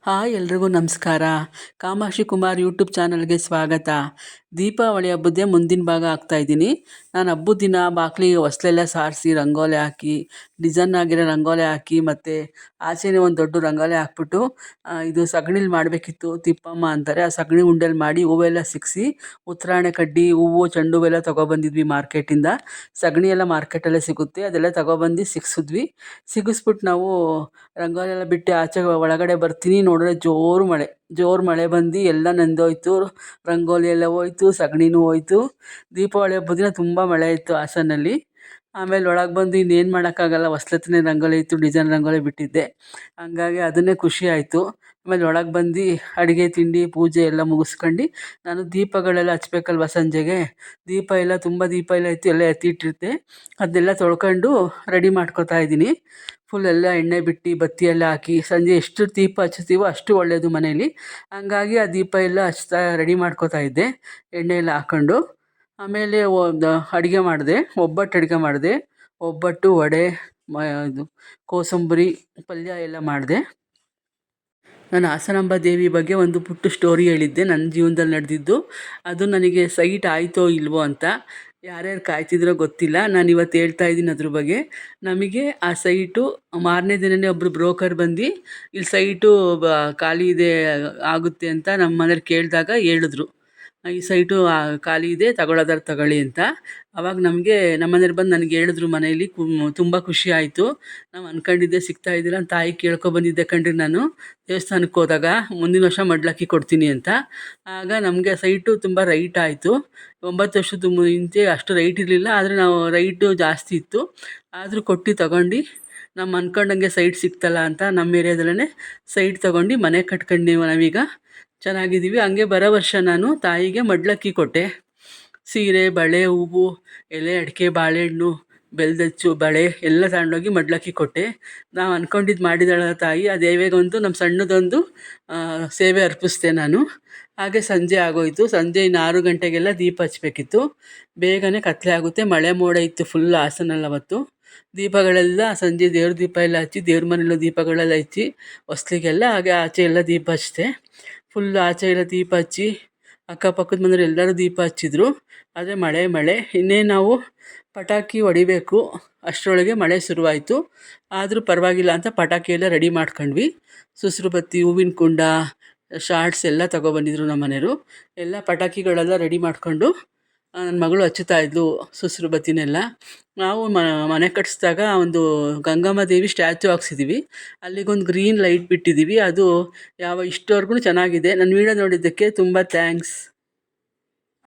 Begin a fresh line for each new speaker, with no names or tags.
Hi ಎಲ್ರಿಗೂ ನಮಸ್ಕಾರ. Kamakshi Kumar YouTube ಚಾನಲ್ಗೆ ಸ್ವಾಗತ. ದೀಪಾವಳಿ ಹಬ್ಬದ್ದೇ ಮುಂದಿನ ಭಾಗ ಹಾಕ್ತಾಯಿದ್ದೀನಿ. ನಾನು ಹಬ್ಬದ ದಿನ ಬಾಗಿಲಿಗೆ ಹೊಸ್ಲೆಲ್ಲ ಸಾರಿಸಿ ರಂಗೋಲಿ ಹಾಕಿ ಡಿಸೈನ್ ಆಗಿರೋ ರಂಗೋಲಿ ಹಾಕಿ ಮತ್ತು ಆಚೆನೇ ಒಂದು ದೊಡ್ಡ ರಂಗೋಲಿ ಹಾಕ್ಬಿಟ್ಟು ಇದು ಸಗಣಿಲಿ ಮಾಡಬೇಕಿತ್ತು ತಿಪ್ಪಮ್ಮ ಅಂತಾರೆ. ಆ ಸಗಣಿ ಉಂಡೆಲಿ ಮಾಡಿ ಹೂವೆಲ್ಲ ಸಿಕ್ಕಿಸಿ ಉತ್ತರಾಣೆ ಕಡ್ಡಿ ಹೂವು ಚೆಂಡು ಹೂವೆಲ್ಲ ತೊಗೊಬಂದಿದ್ವಿ ಮಾರ್ಕೆಟಿಂದ. ಸಗಣಿ ಎಲ್ಲ ಮಾರ್ಕೆಟಲ್ಲೇ ಸಿಗುತ್ತೆ, ಅದೆಲ್ಲ ತೊಗೊಬಂದು ಸಿಕ್ಕಿಸಿದ್ವಿ. ಸಿಗಿಸ್ಬಿಟ್ಟು ನಾವು ರಂಗೋಲಿ ಎಲ್ಲ ಬಿಟ್ಟು ಆಚೆ ಒಳಗಡೆ ಬರ್ತೀನಿ, ನೋಡಿದ್ರೆ ಜೋರು ಮಳೆ ಬಂದು ಎಲ್ಲ ನೆಂದೋಯ್ತು. ರಂಗೋಲಿ ಎಲ್ಲ ಹೋಯ್ತು, ಸಗಣಿನೂ ಹೋಯ್ತು. ದೀಪಾವಳಿ ಹಬ್ಬದ ದಿನ ತುಂಬ ಮಳೆ ಇತ್ತು ಹಾಸನಲ್ಲಿ. ಆಮೇಲೆ ಒಳಗೆ ಬಂದು ಇನ್ನೇನು ಮಾಡೋಕ್ಕಾಗಲ್ಲ, ಹೊಸ್ಲತ್ರನೇ ರಂಗೋಲಿ ಇತ್ತು, ಡಿಸೈನ್ ರಂಗೋಲಿ ಬಿಟ್ಟಿದ್ದೆ. ಹಂಗಾಗಿ ಅದನ್ನೇ ಖುಷಿ ಆಯಿತು. ಆಮೇಲೆ ಒಳಗೆ ಬಂದು ಅಡುಗೆ ತಿಂಡಿ ಪೂಜೆ ಎಲ್ಲ ಮುಗಿಸ್ಕೊಂಡು ನಾನು ದೀಪಗಳೆಲ್ಲ ಹಚ್ಬೇಕಲ್ವ ಸಂಜೆಗೆ. ತುಂಬ ದೀಪ ಎಲ್ಲ ಇತ್ತು, ಎಲ್ಲ ಎತ್ತಿಟ್ಟಿರ್ತೆ. ಅದನ್ನೆಲ್ಲ ತೊಳ್ಕೊಂಡು ರೆಡಿ ಮಾಡ್ಕೊತಾ ಇದ್ದೀನಿ. ಫುಲ್ ಎಲ್ಲ ಎಣ್ಣೆ ಬಿಟ್ಟು ಬತ್ತಿ ಎಲ್ಲ ಹಾಕಿ ಸಂಜೆ ಎಷ್ಟು ದೀಪ ಹಚ್ತೀವೋ ಅಷ್ಟು ಒಳ್ಳೆಯದು ಮನೇಲಿ. ಹಂಗಾಗಿ ಆ ದೀಪ ಎಲ್ಲ ಹಚ್ತಾ ರೆಡಿ ಮಾಡ್ಕೊತಾ ಇದ್ದೆ ಎಣ್ಣೆ ಎಲ್ಲ ಹಾಕ್ಕೊಂಡು. ಆಮೇಲೆ ಒಂದು ಅಡುಗೆ ಮಾಡಿದೆ, ಅಡುಗೆ ಮಾಡಿದೆ. ಒಬ್ಬಟ್ಟು, ವಡೆ, ಇದು ಕೋಸಂಬರಿ, ಪಲ್ಯ ಎಲ್ಲ ಮಾಡಿದೆ. ನಾನು ಹಾಸನಾಂಬ ದೇವಿ ಬಗ್ಗೆ ಒಂದು ಪುಟ್ಟ ಸ್ಟೋರಿ ಹೇಳಿದ್ದೆ, ನನ್ನ ಜೀವನದಲ್ಲಿ ನಡೆದಿದ್ದು. ಅದು ನನಗೆ ಸೈಟ್ ಆಯಿತೋ ಇಲ್ವೋ ಅಂತ ಯಾರ್ಯಾರು ಕಾಯ್ತಿದ್ರೋ ಗೊತ್ತಿಲ್ಲ. ನಾನು ಇವತ್ತು ಹೇಳ್ತಾ ಇದ್ದೀನಿ ಅದ್ರ ಬಗ್ಗೆ. ನಮಗೆ ಆ ಸೈಟು ಮಾರನೇ ದಿನವೇ ಒಬ್ಬರು ಬ್ರೋಕರ್ ಬಂದು ಇಲ್ಲಿ ಸೈಟು ಖಾಲಿ ಇದೆ ಆಗುತ್ತೆ ಅಂತ ನಮ್ಮ ಮನೇಲಿ ಕೇಳಿದಾಗ ಹೇಳಿದ್ರು, ಈ ಸೈಟು ಖಾಲಿ ಇದೆ, ತಗೊಳ್ಳೋದಾದ್ರೆ ತಗೊಳ್ಳಿ ಅಂತ. ಆವಾಗ ನಮಗೆ ನಮ್ಮ ಮನೆಯವ್ರು ಬಂದು ನನಗೆ ಹೇಳಿದ್ರು ಮನೇಲಿ. ತುಂಬ ಖುಷಿ ಆಯಿತು. ನಾವು ಅಂದ್ಕೊಂಡಿದ್ದೆ ಸಿಗ್ತಾ ಇದ್ದಿಲ್ಲ, ತಾಯಿ ಕೇಳ್ಕೊಬಂದಿದ್ದೆ ಕಣ್ರಿ ನಾನು ದೇವಸ್ಥಾನಕ್ಕೆ ಹೋದಾಗ, ಮುಂದಿನ ವರ್ಷ ಮಡ್ಲಕ್ಕಿ ಕೊಡ್ತೀನಿ ಅಂತ. ಆಗ ನಮಗೆ ಸೈಟು ತುಂಬ ರೈಟ್ ಆಯಿತು. 9 ವರ್ಷದ ಮುಂಚೆ ಅಷ್ಟು ರೈಟ್ ಇರಲಿಲ್ಲ, ಆದರೆ ನಾವು ರೈಟು ಜಾಸ್ತಿ ಇತ್ತು. ಆದರೂ ಕೊಟ್ಟು ತಗೊಂಡು ನಮ್ಮ ಅಂದ್ಕೊಂಡಂಗೆ ಸೈಟ್ ಸಿಕ್ತಲ್ಲ ಅಂತ ನಮ್ಮ ಏರಿಯಾದಲ್ಲೇ ಸೈಟ್ ತೊಗೊಂಡು ಮನೆ ಕಟ್ಕೊಂಡು ನಾವೀಗ ಚೆನ್ನಾಗಿದ್ದೀವಿ. ಹಂಗೆ ಬರೋ ವರ್ಷ ನಾನು ತಾಯಿಗೆ ಮಡ್ಲಕ್ಕಿ ಕೊಟ್ಟೆ. ಸೀರೆ, ಬಳೆ, ಹೂವು, ಎಲೆ, ಅಡಿಕೆ, ಬಾಳೆಹಣ್ಣು, ಬೆಲ್ದಚ್ಚು, ಬಳೆ ಎಲ್ಲ ತಗೊಂಡೋಗಿ ಮಡ್ಲಕ್ಕಿ ಕೊಟ್ಟೆ. ನಾವು ಅಂದ್ಕೊಂಡಿದ್ದು ಮಾಡಿದಾಳ ತಾಯಿ. ಆ ದೇವಿಗೊಂದು ನಮ್ಮ ಸಣ್ಣದೊಂದು ಸೇವೆ ಅರ್ಪಿಸ್ದೆ ನಾನು. ಹಾಗೆ ಸಂಜೆ ಆಗೋಯಿತು. ಸಂಜೆ ಇನ್ನು 6 ಗಂಟೆಗೆಲ್ಲ ದೀಪ ಹಚ್ಚಬೇಕಿತ್ತು. ಬೇಗನೆ ಕತ್ತಲೆ ಆಗುತ್ತೆ, ಮಳೆ ಮೋಡ ಇತ್ತು ಫುಲ್ ಹಾಸನಲ್ಲಿ ಅವತ್ತು. ದೀಪಗಳೆಲ್ಲ ಸಂಜೆ ದೇವ್ರ ದೀಪ ಎಲ್ಲ ಹಚ್ಚಿ, ದೇವ್ರ ಮನೆಯಲ್ಲೂ ದೀಪಗಳೆಲ್ಲ ಹಚ್ಚಿ ಹೊಸ್ಲಿಗೆಲ್ಲ, ಹಾಗೆ ಆಚೆ ಎಲ್ಲ ದೀಪ ಹಚ್ಚಿದೆ. ಫುಲ್ ಆಚೆ ಎಲ್ಲ ದೀಪ ಹಚ್ಚಿ ಅಕ್ಕಪಕ್ಕದ ಮನೆಯವ್ರು ಎಲ್ಲರೂ ದೀಪ ಹಚ್ಚಿದ್ರು. ಆದರೆ ಮಳೆ ಇನ್ನೇನು ನಾವು ಪಟಾಕಿ ಹೊಡಿಬೇಕು ಅಷ್ಟರೊಳಗೆ ಮಳೆ ಶುರುವಾಯಿತು. ಆದರೂ ಪರವಾಗಿಲ್ಲ ಅಂತ ಪಟಾಕಿ ಎಲ್ಲ ರೆಡಿ ಮಾಡ್ಕೊಂಡ್ವಿ. ಸುಸ್ರು ಬತ್ತಿ, ಹೂವಿನ ಕುಂಡ, ಶಾರ್ಟ್ಸ್ ಎಲ್ಲ ತೊಗೊಬಂದಿದ್ರು ನಮ್ಮ ಮನೆಯವರು. ಎಲ್ಲ ಪಟಾಕಿಗಳೆಲ್ಲ ರೆಡಿ ಮಾಡಿಕೊಂಡು ನನ್ನ ಮಗಳು ಹಚ್ಚುತ್ತಾ ಇದ್ಲು ಸುಸ್ರು ಬತ್ತಿನೆಲ್ಲ. ನಾವು ಮನೆ ಕಟ್ಟಿಸಿದಾಗ ಒಂದು ಗಂಗಮ್ಮ ದೇವಿ ಸ್ಟ್ಯಾಚು ಹಾಕ್ಸಿದ್ದೀವಿ. ಅಲ್ಲಿಗೊಂದು ಗ್ರೀನ್ ಲೈಟ್ ಬಿಟ್ಟಿದ್ದೀವಿ. ಅದು ಇಷ್ಟವರೆಗೂ ಚೆನ್ನಾಗಿದೆ. ನನ್ನ ವೀಡಿಯೋ ನೋಡಿದ್ದಕ್ಕೆ ತುಂಬ ಥ್ಯಾಂಕ್ಸ್.